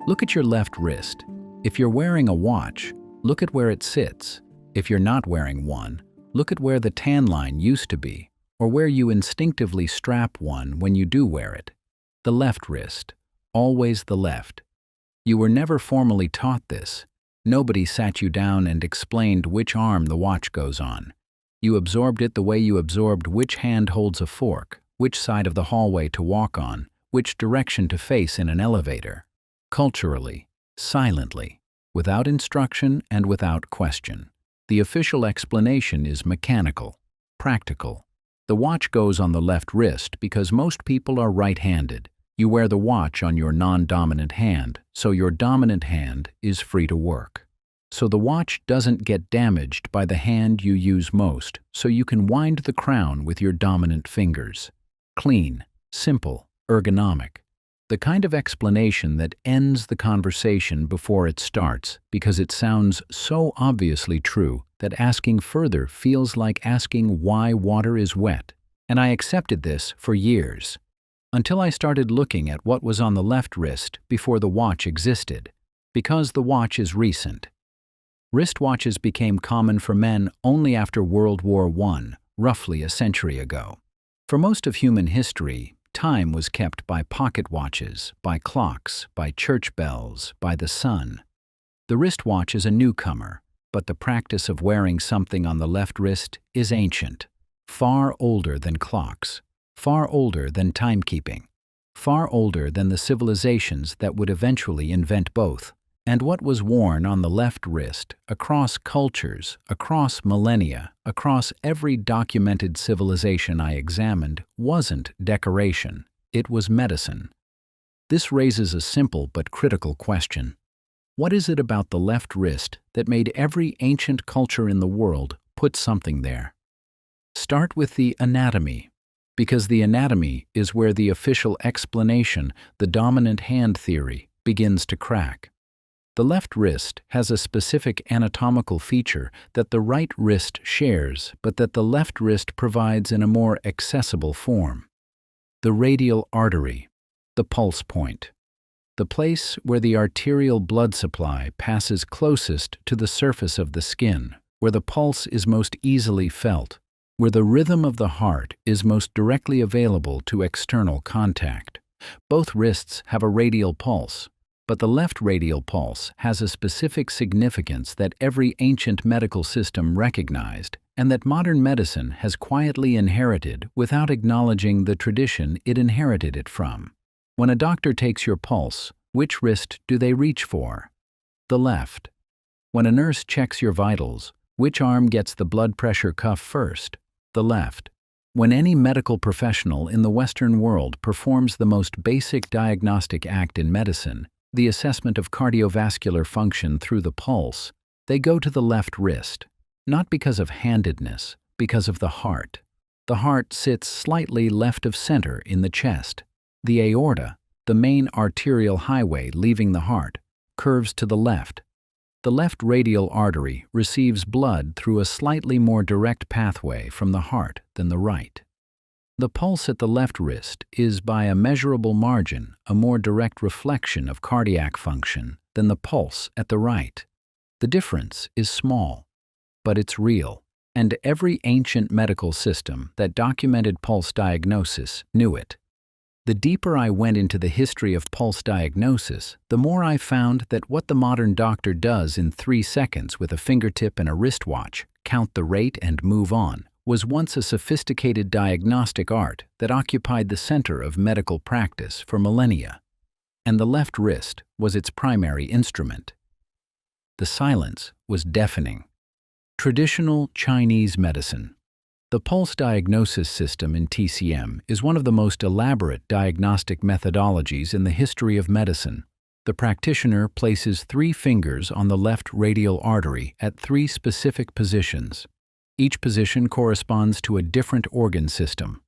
Look at your left wrist. If you're wearing a watch, look at where it sits. If you're not wearing one, look at where the tan line used to be, or where you instinctively strap one when you do wear it. The left wrist, always the left. You were never formally taught this. Nobody sat you down and explained which arm the watch goes on. You absorbed it the way you absorbed which hand holds a fork, which side of the hallway to walk on, which direction to face in an elevator. Culturally, silently, without instruction and without question. The official explanation is mechanical, practical. The watch goes on the left wrist because most people are right-handed. You wear the watch on your non-dominant hand, so your dominant hand is free to work. So the watch doesn't get damaged by the hand you use most, so you can wind the crown with your dominant fingers. Clean, simple, ergonomic. The kind of explanation that ends the conversation before it starts because it sounds so obviously true that asking further feels like asking why water is wet. And I accepted this for years, until I started looking at what was on the left wrist before the watch existed, because the watch is recent. Wristwatches became common for men only after World War I, roughly a century ago. For most of human history, time was kept by pocket watches, by clocks, by church bells, by the sun. The wristwatch is a newcomer, but the practice of wearing something on the left wrist is ancient, far older than clocks, far older than timekeeping, far older than the civilizations that would eventually invent both. And what was worn on the left wrist, across cultures, across millennia, across every documented civilization I examined, wasn't decoration, it was medicine. This raises a simple but critical question. What is it about the left wrist that made every ancient culture in the world put something there? Start with the anatomy, because the anatomy is where the official explanation, the dominant hand theory, begins to crack. The left wrist has a specific anatomical feature that the right wrist shares, but that the left wrist provides in a more accessible form. The radial artery, the pulse point, the place where the arterial blood supply passes closest to the surface of the skin, where the pulse is most easily felt, where the rhythm of the heart is most directly available to external contact. Both wrists have a radial pulse, but the left radial pulse has a specific significance that every ancient medical system recognized and that modern medicine has quietly inherited without acknowledging the tradition it inherited it from. When a doctor takes your pulse, which wrist do they reach for? The left. When a nurse checks your vitals, which arm gets the blood pressure cuff first? The left. When any medical professional in the Western world performs the most basic diagnostic act in medicine, the assessment of cardiovascular function through the pulse, they go to the left wrist, not because of handedness, because of the heart. The heart sits slightly left of center in the chest. The aorta, the main arterial highway leaving the heart, curves to the left. The left radial artery receives blood through a slightly more direct pathway from the heart than the right. The pulse at the left wrist is by a measurable margin a more direct reflection of cardiac function than the pulse at the right. The difference is small, but it's real, and every ancient medical system that documented pulse diagnosis knew it. The deeper I went into the history of pulse diagnosis, the more I found that what the modern doctor does in 3 seconds with a fingertip and a wristwatch, count the rate and move on, was once a sophisticated diagnostic art that occupied the center of medical practice for millennia, and the left wrist was its primary instrument. The silence was deafening. Traditional Chinese medicine. The pulse diagnosis system in TCM is one of the most elaborate diagnostic methodologies in the history of medicine. The practitioner places 3 fingers on the left radial artery at 3 specific positions. Each position corresponds to a different organ system.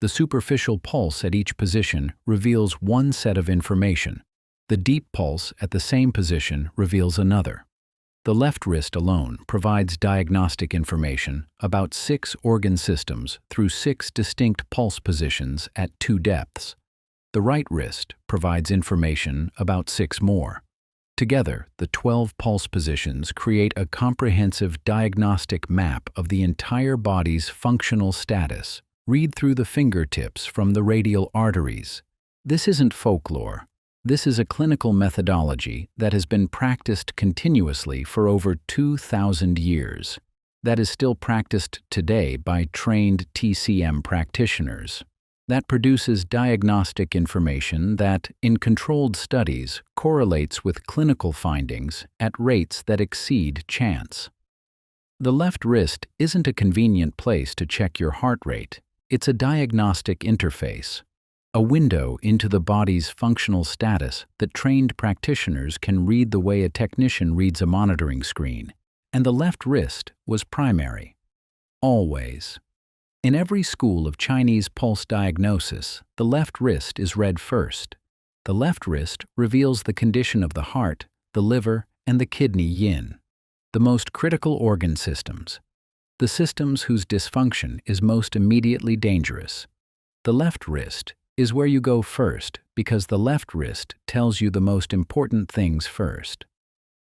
The superficial pulse at each position reveals one set of information. The deep pulse at the same position reveals another. The left wrist alone provides diagnostic information about 6 organ systems through 6 distinct pulse positions at 2 depths. The right wrist provides information about 6 more. Together, the 12 pulse positions create a comprehensive diagnostic map of the entire body's functional status. Read through the fingertips from the radial arteries. This isn't folklore. This is a clinical methodology that has been practiced continuously for over 2,000 years. That is still practiced today by trained TCM practitioners. That produces diagnostic information that, in controlled studies, correlates with clinical findings at rates that exceed chance. The left wrist isn't a convenient place to check your heart rate. It's a diagnostic interface, a window into the body's functional status that trained practitioners can read the way a technician reads a monitoring screen. And the left wrist was primary. Always. In every school of Chinese pulse diagnosis, the left wrist is read first. The left wrist reveals the condition of the heart, the liver, and the kidney yin, the most critical organ systems, the systems whose dysfunction is most immediately dangerous. The left wrist is where you go first because the left wrist tells you the most important things first.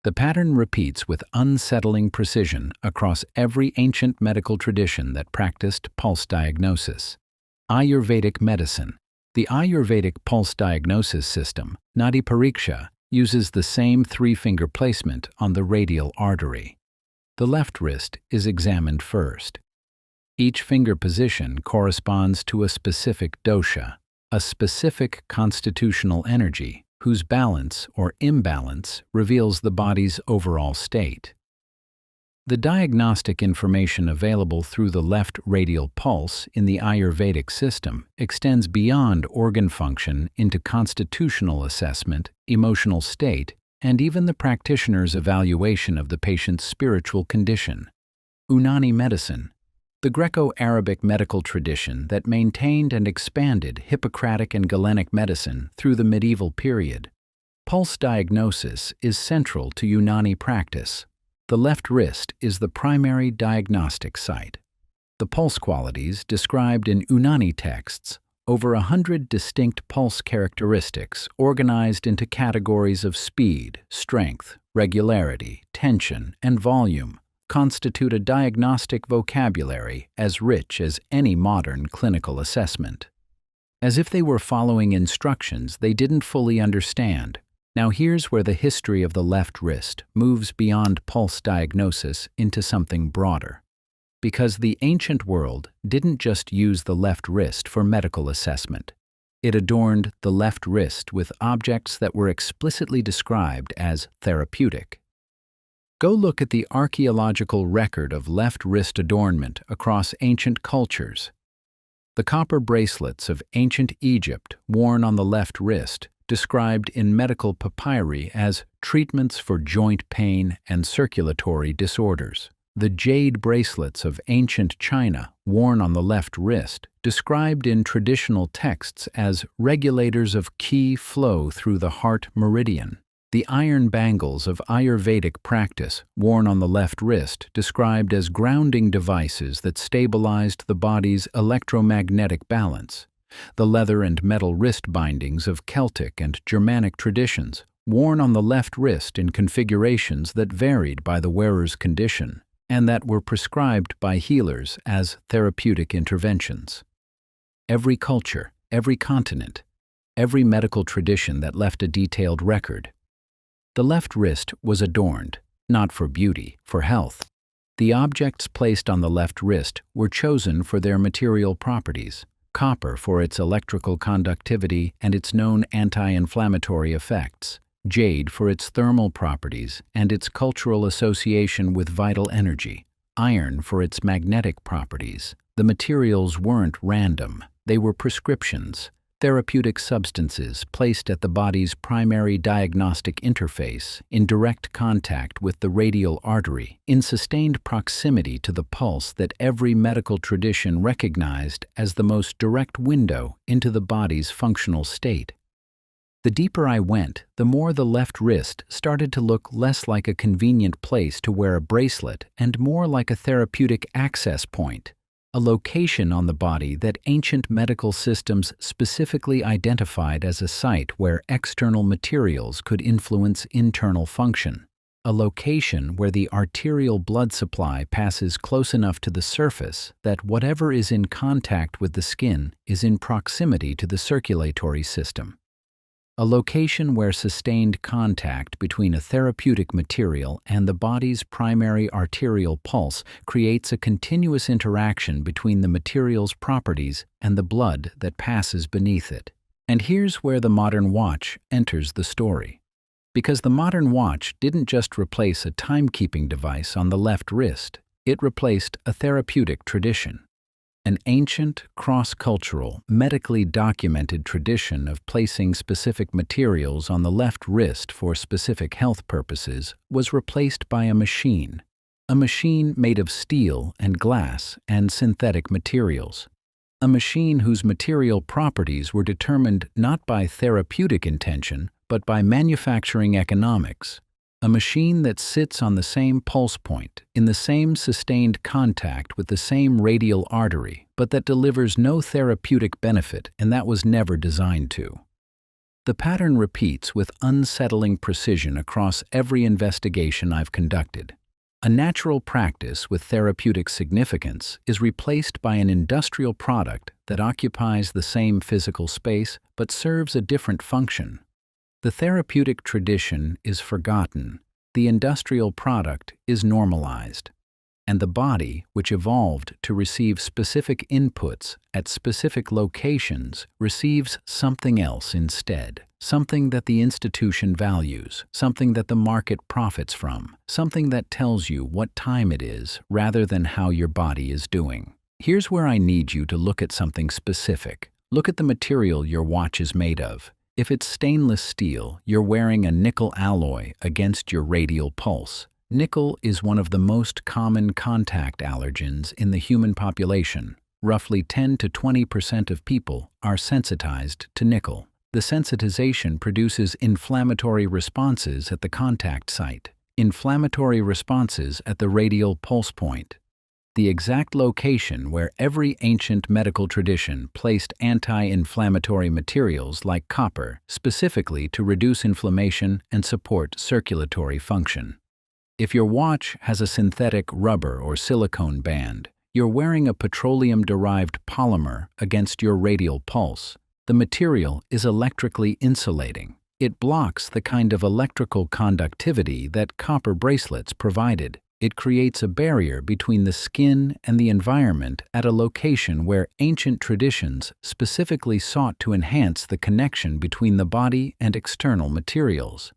The pattern repeats with unsettling precision across every ancient medical tradition that practiced pulse diagnosis. Ayurvedic medicine. The Ayurvedic pulse diagnosis system, Nadi Pariksha, uses the same 3-finger placement on the radial artery. The left wrist is examined first. Each finger position corresponds to a specific dosha, a specific constitutional energy whose balance or imbalance reveals the body's overall state. The diagnostic information available through the left radial pulse in the Ayurvedic system extends beyond organ function into constitutional assessment, emotional state, and even the practitioner's evaluation of the patient's spiritual condition. Unani medicine. The Greco-Arabic medical tradition that maintained and expanded Hippocratic and Galenic medicine through the medieval period. Pulse diagnosis is central to Unani practice. The left wrist is the primary diagnostic site. The pulse qualities described in Unani texts, over 100 distinct pulse characteristics organized into categories of speed, strength, regularity, tension, and volume, constitute a diagnostic vocabulary as rich as any modern clinical assessment. As if they were following instructions they didn't fully understand. Now here's where the history of the left wrist moves beyond pulse diagnosis into something broader. Because the ancient world didn't just use the left wrist for medical assessment. It adorned the left wrist with objects that were explicitly described as therapeutic. Go look at the archaeological record of left wrist adornment across ancient cultures. The copper bracelets of ancient Egypt worn on the left wrist, described in medical papyri as treatments for joint pain and circulatory disorders. The jade bracelets of ancient China, worn on the left wrist, described in traditional texts as regulators of qi flow through the heart meridian. The iron bangles of Ayurvedic practice, worn on the left wrist, described as grounding devices that stabilized the body's electromagnetic balance. The leather and metal wrist bindings of Celtic and Germanic traditions, worn on the left wrist in configurations that varied by the wearer's condition, and that were prescribed by healers as therapeutic interventions. Every culture, every continent, every medical tradition that left a detailed record. The left wrist was adorned, not for beauty, for health. The objects placed on the left wrist were chosen for their material properties, copper for its electrical conductivity and its known anti-inflammatory effects, jade for its thermal properties and its cultural association with vital energy, iron for its magnetic properties. The materials weren't random, they were prescriptions. Therapeutic substances placed at the body's primary diagnostic interface in direct contact with the radial artery, in sustained proximity to the pulse that every medical tradition recognized as the most direct window into the body's functional state. The deeper I went, the more the left wrist started to look less like a convenient place to wear a bracelet and more like a therapeutic access point, a location on the body that ancient medical systems specifically identified as a site where external materials could influence internal function, a location where the arterial blood supply passes close enough to the surface that whatever is in contact with the skin is in proximity to the circulatory system. A location where sustained contact between a therapeutic material and the body's primary arterial pulse creates a continuous interaction between the material's properties and the blood that passes beneath it. And here's where the modern watch enters the story. Because the modern watch didn't just replace a timekeeping device on the left wrist, it replaced a therapeutic tradition. An ancient, cross-cultural, medically documented tradition of placing specific materials on the left wrist for specific health purposes was replaced by a machine made of steel and glass and synthetic materials. A machine whose material properties were determined not by therapeutic intention, but by manufacturing economics. A machine that sits on the same pulse point, in the same sustained contact with the same radial artery, but that delivers no therapeutic benefit, and that was never designed to. The pattern repeats with unsettling precision across every investigation I've conducted. A natural practice with therapeutic significance is replaced by an industrial product that occupies the same physical space but serves a different function. The therapeutic tradition is forgotten, the industrial product is normalized, and the body, which evolved to receive specific inputs at specific locations, receives something else instead, something that the institution values, something that the market profits from, something that tells you what time it is rather than how your body is doing. Here's where I need you to look at something specific. Look at the material your watch is made of. If it's stainless steel, you're wearing a nickel alloy against your radial pulse. Nickel is one of the most common contact allergens in the human population. Roughly 10 to 20% of people are sensitized to nickel. The sensitization produces inflammatory responses at the contact site, inflammatory responses at the radial pulse point, the exact location where every ancient medical tradition placed anti-inflammatory materials like copper, specifically to reduce inflammation and support circulatory function. If your watch has a synthetic rubber or silicone band, you're wearing a petroleum-derived polymer against your radial pulse. The material is electrically insulating. It blocks the kind of electrical conductivity that copper bracelets provided. It creates a barrier between the skin and the environment at a location where ancient traditions specifically sought to enhance the connection between the body and external materials.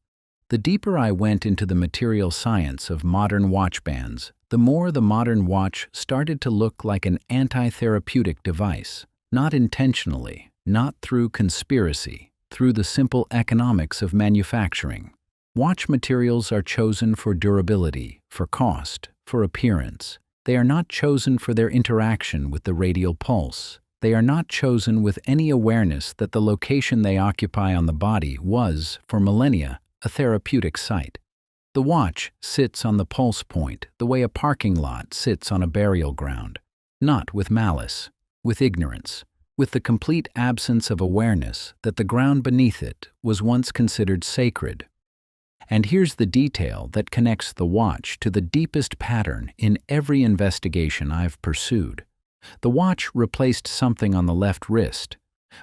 The deeper I went into the material science of modern watch bands, the more the modern watch started to look like an anti-therapeutic device, not intentionally, not through conspiracy, through the simple economics of manufacturing. Watch materials are chosen for durability, for cost, for appearance. They are not chosen for their interaction with the radial pulse. They are not chosen with any awareness that the location they occupy on the body was, for millennia, a therapeutic site. The watch sits on the pulse point the way a parking lot sits on a burial ground, not with malice, with ignorance, with the complete absence of awareness that the ground beneath it was once considered sacred. And here's the detail that connects the watch to the deepest pattern in every investigation I've pursued. The watch replaced something on the left wrist,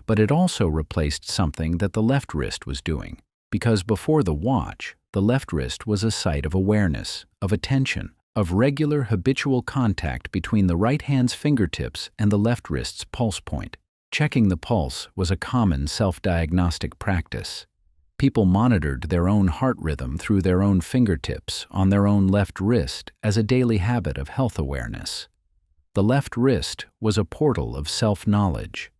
but it also replaced something that the left wrist was doing. Because before the watch, the left wrist was a site of awareness, of attention, of regular habitual contact between the right hand's fingertips and the left wrist's pulse point. Checking the pulse was a common self-diagnostic practice. People monitored their own heart rhythm through their own fingertips on their own left wrist as a daily habit of health awareness. The left wrist was a portal of self-knowledge,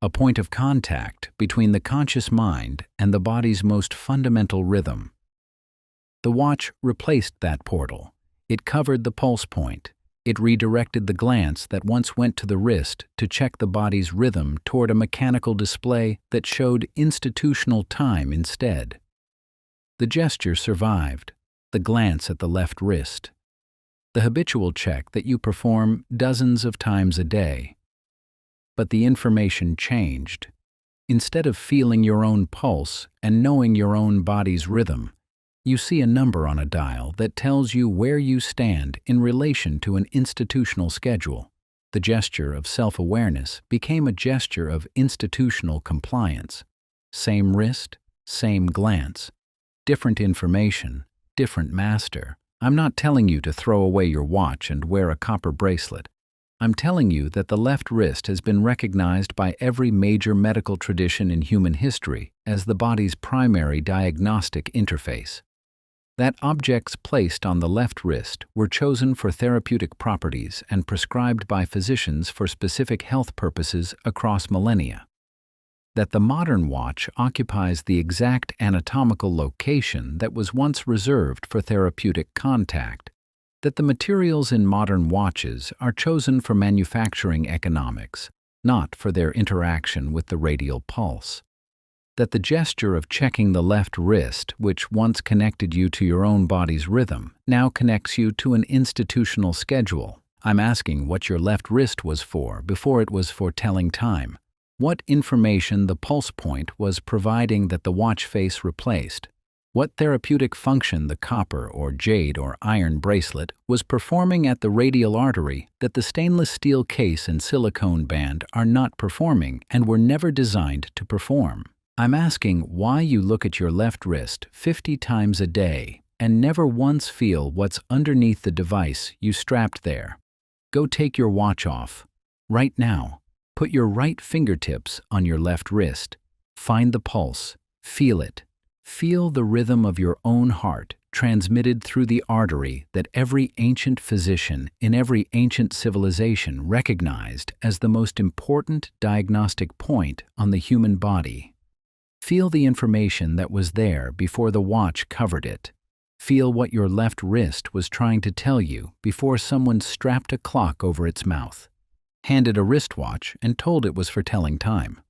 a point of contact between the conscious mind and the body's most fundamental rhythm. The watch replaced that portal. It covered the pulse point. It redirected the glance that once went to the wrist to check the body's rhythm toward a mechanical display that showed institutional time instead. The gesture survived, the glance at the left wrist, the habitual check that you perform dozens of times a day. But the information changed. Instead of feeling your own pulse and knowing your own body's rhythm, you see a number on a dial that tells you where you stand in relation to an institutional schedule. The gesture of self-awareness became a gesture of institutional compliance. Same wrist, same glance. Different information, different master. I'm not telling you to throw away your watch and wear a copper bracelet. I'm telling you that the left wrist has been recognized by every major medical tradition in human history as the body's primary diagnostic interface. That objects placed on the left wrist were chosen for therapeutic properties and prescribed by physicians for specific health purposes across millennia. That the modern watch occupies the exact anatomical location that was once reserved for therapeutic contact. That the materials in modern watches are chosen for manufacturing economics, not for their interaction with the radial pulse. That the gesture of checking the left wrist, which once connected you to your own body's rhythm, now connects you to an institutional schedule. I'm asking what your left wrist was for before it was for telling time. What information the pulse point was providing that the watch face replaced. What therapeutic function the copper or jade or iron bracelet was performing at the radial artery that the stainless steel case and silicone band are not performing and were never designed to perform. I'm asking why you look at your left wrist 50 times a day and never once feel what's underneath the device you strapped there. Go take your watch off. Right now, put your right fingertips on your left wrist. Find the pulse. Feel it. Feel the rhythm of your own heart transmitted through the artery that every ancient physician in every ancient civilization recognized as the most important diagnostic point on the human body. Feel the information that was there before the watch covered it. Feel what your left wrist was trying to tell you before someone strapped a clock over its mouth, handed a wristwatch, and told it was for telling time.